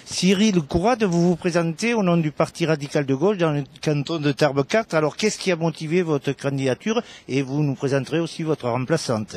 Cyril Courade, vous vous présentez au nom du Parti radical de gauche dans le canton de Tarbes 4. Alors qu'est-ce qui a motivé votre candidature et vous nous présenterez aussi votre remplaçante?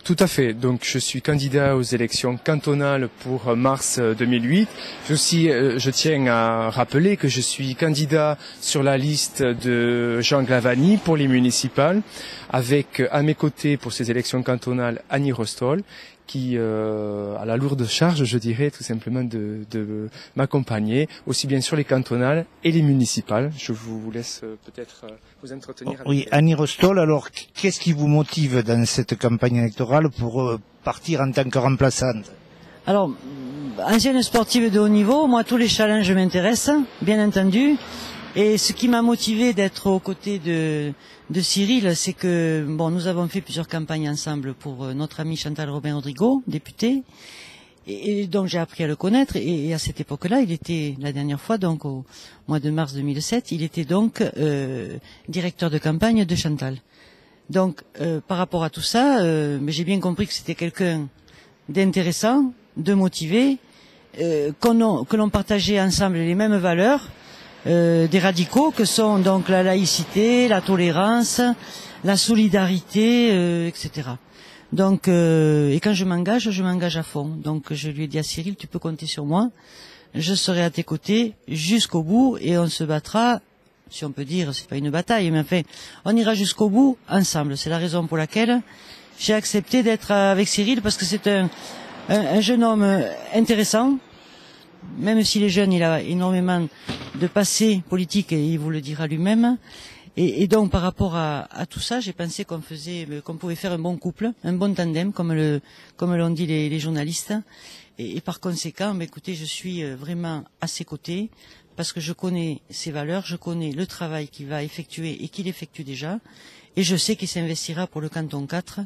Tout à fait. Donc, je suis candidat aux élections cantonales pour mars 2008. Je tiens à rappeler que je suis candidat sur la liste de Jean Glavany pour les municipales, avec à mes côtés pour ces élections cantonales Annie Rostol, qui a la lourde charge, je dirais, tout simplement de m'accompagner, aussi bien sur les cantonales et les municipales. Je vous laisse peut-être vous entretenir. Oui, Annie Rostol, alors qu'est-ce qui vous motive dans cette campagne électorale pour partir en tant que remplaçante? Alors, ancienne sportive de haut niveau, moi tous les challenges m'intéressent, bien entendu. Et ce qui m'a motivé d'être aux côtés de Cyril, c'est que nous avons fait plusieurs campagnes ensemble pour notre ami Chantal Robin-Rodrigo, député, et donc j'ai appris à le connaître. Et à cette époque-là, il était la dernière fois, donc au mois de mars 2007, il était donc directeur de campagne de Chantal. Donc par rapport à tout ça, j'ai bien compris que c'était quelqu'un d'intéressant, de motivé, que l'on partageait ensemble les mêmes valeurs. Des radicaux que sont donc la laïcité, la tolérance, la solidarité, etc. Donc, et quand je m'engage à fond. Donc, je lui ai dit à Cyril, tu peux compter sur moi, je serai à tes côtés jusqu'au bout et on se battra, si on peut dire, c'est pas une bataille, mais enfin, on ira jusqu'au bout ensemble. C'est la raison pour laquelle j'ai accepté d'être avec Cyril, parce que c'est un jeune homme intéressant. Même s'il est jeune, il a énormément de passé politique et il vous le dira lui-même. Et donc par rapport à tout ça, j'ai pensé qu'on pouvait faire un bon couple, un bon tandem, comme l'ont dit les journalistes. Et par conséquent, écoutez, je suis vraiment à ses côtés parce que je connais ses valeurs, je connais le travail qu'il va effectuer et qu'il effectue déjà, et je sais qu'il s'investira pour le canton 4.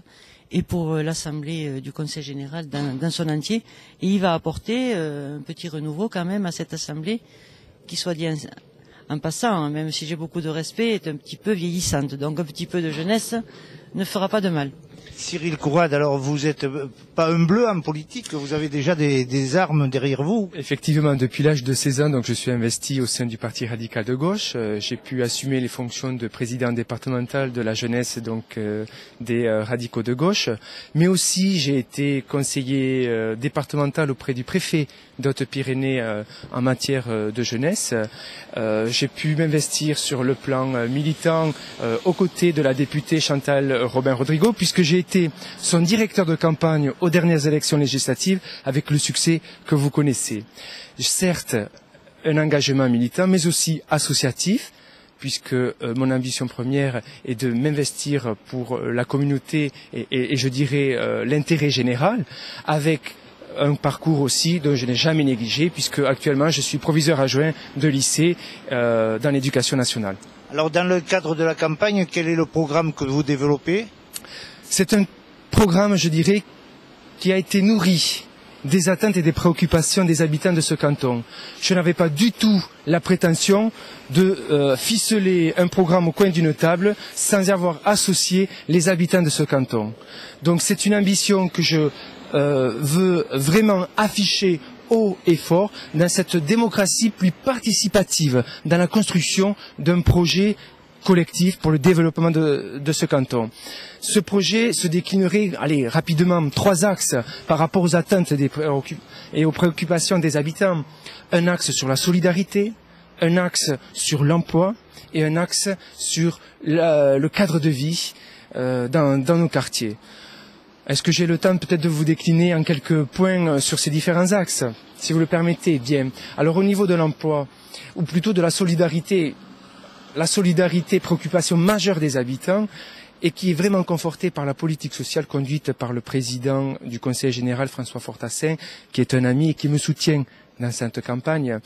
Et pour l'Assemblée du Conseil général dans son entier. Et il va apporter un petit renouveau quand même à cette Assemblée qui, soit dit en passant, même si j'ai beaucoup de respect, est un petit peu vieillissante. Donc un petit peu de jeunesse ne fera pas de mal. Cyril Courade, alors vous n'êtes pas un bleu en politique, vous avez déjà des armes derrière vous. Effectivement, depuis l'âge de 16 ans, donc je suis investi au sein du Parti radical de gauche. J'ai pu assumer les fonctions de président départemental de la jeunesse, donc des radicaux de gauche. Mais aussi, j'ai été conseiller départemental auprès du préfet d'Haute-Pyrénées en matière de jeunesse. J'ai pu m'investir sur le plan militant aux côtés de la députée Chantal Robin-Rodrigo, puisque j'ai été son directeur de campagne aux dernières élections législatives avec le succès que vous connaissez. Certes, un engagement militant, mais aussi associatif, puisque mon ambition première est de m'investir pour la communauté et je dirais l'intérêt général, avec un parcours aussi dont je n'ai jamais négligé, puisque actuellement je suis proviseur adjoint de lycée dans l'éducation nationale. Alors dans le cadre de la campagne, quel est le programme que vous développez ? C'est un programme, je dirais, qui a été nourri des attentes et des préoccupations des habitants de ce canton. Je n'avais pas du tout la prétention de ficeler un programme au coin d'une table sans y avoir associé les habitants de ce canton. Donc c'est une ambition que je veux vraiment afficher haut et fort dans cette démocratie plus participative, dans la construction d'un projet collectif pour le développement de ce canton. Ce projet se déclinerait, rapidement, en 3 axes par rapport aux attentes et aux préoccupations des habitants. Un axe sur la solidarité, un axe sur l'emploi et un axe sur le cadre de vie dans nos quartiers. Est-ce que j'ai le temps peut-être de vous décliner en quelques points sur ces différents axes, si vous le permettez? Bien. Alors au niveau de l'emploi, ou plutôt de la solidarité, préoccupation majeure des habitants, et qui est vraiment confortée par la politique sociale conduite par le président du Conseil général, François Fortassin, qui est un ami et qui me soutient dans cette campagne,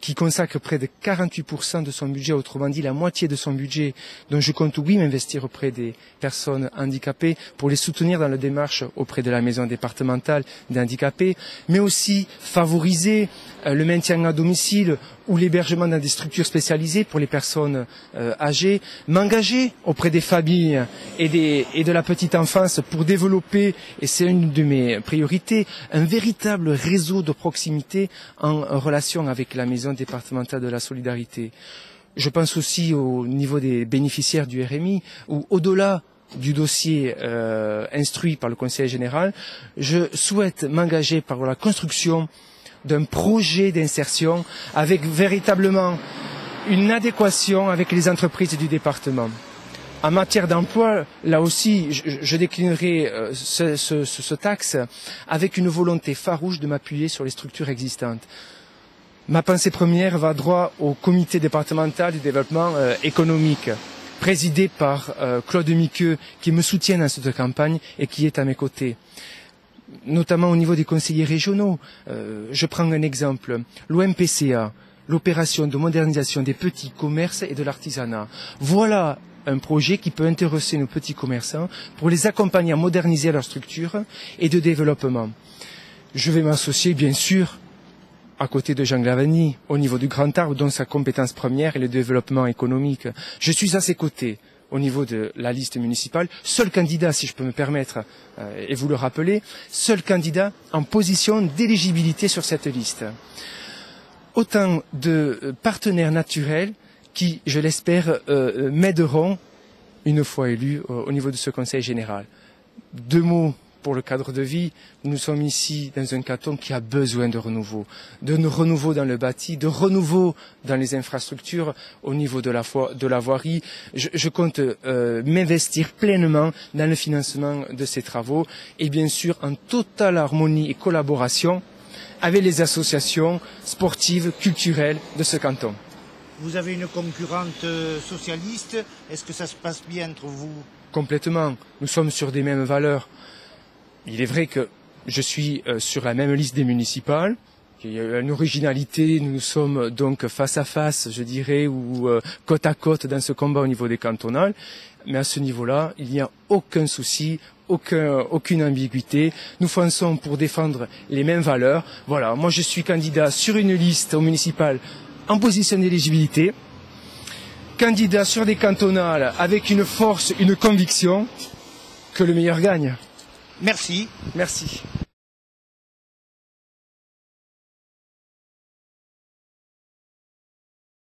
qui consacre près de 48% de son budget, autrement dit la moitié de son budget, dont je compte m'investir auprès des personnes handicapées pour les soutenir dans la démarche auprès de la maison départementale des handicapés, mais aussi favoriser le maintien à domicile ou l'hébergement dans des structures spécialisées pour les personnes âgées, m'engager auprès des familles et de la petite enfance pour développer, et c'est une de mes priorités, un véritable réseau de proximité en relation avec la Maison départementale de la solidarité. Je pense aussi au niveau des bénéficiaires du RMI, où au-delà du dossier instruit par le Conseil général, je souhaite m'engager par la construction d'un projet d'insertion avec véritablement une adéquation avec les entreprises du département. En matière d'emploi, là aussi, je déclinerai ce axe avec une volonté farouche de m'appuyer sur les structures existantes. Ma pensée première va droit au comité départemental du développement économique, présidé par Claude Miqueux, qui me soutient dans cette campagne et qui est à mes côtés. Notamment au niveau des conseillers régionaux. Je prends un exemple. L'OMPCA, l'opération de modernisation des petits commerces et de l'artisanat. Voilà un projet qui peut intéresser nos petits commerçants pour les accompagner à moderniser leur structure et de développement. Je vais m'associer, bien sûr, à côté de Jean Glavany, au niveau du Grand Arbre, dont sa compétence première est le développement économique. Je suis à ses côtés au niveau de la liste municipale, seul candidat, si je peux me permettre, et vous le rappelez, seul candidat en position d'éligibilité sur cette liste. Autant de partenaires naturels qui, je l'espère, m'aideront, une fois élus, au niveau de ce Conseil général. 2 mots pour le cadre de vie. Nous sommes ici dans un canton qui a besoin de renouveau dans le bâti, de renouveau dans les infrastructures au niveau de la voirie. Je compte m'investir pleinement dans le financement de ces travaux et bien sûr en totale harmonie et collaboration avec les associations sportives, culturelles de ce canton. Vous avez une concurrente socialiste. Est-ce que ça se passe bien entre vous? Complètement. Nous sommes sur des mêmes valeurs. Il est vrai que je suis sur la même liste des municipales. Il y a une originalité. Nous sommes donc face à face, je dirais, ou côte à côte dans ce combat au niveau des cantonales. Mais à ce niveau-là, il n'y a aucun souci, aucune ambiguïté. Nous fonçons pour défendre les mêmes valeurs. Voilà, moi je suis candidat sur une liste au municipal en position d'éligibilité, candidat sur des cantonales avec une force, une conviction, que le meilleur gagne. Merci. Merci.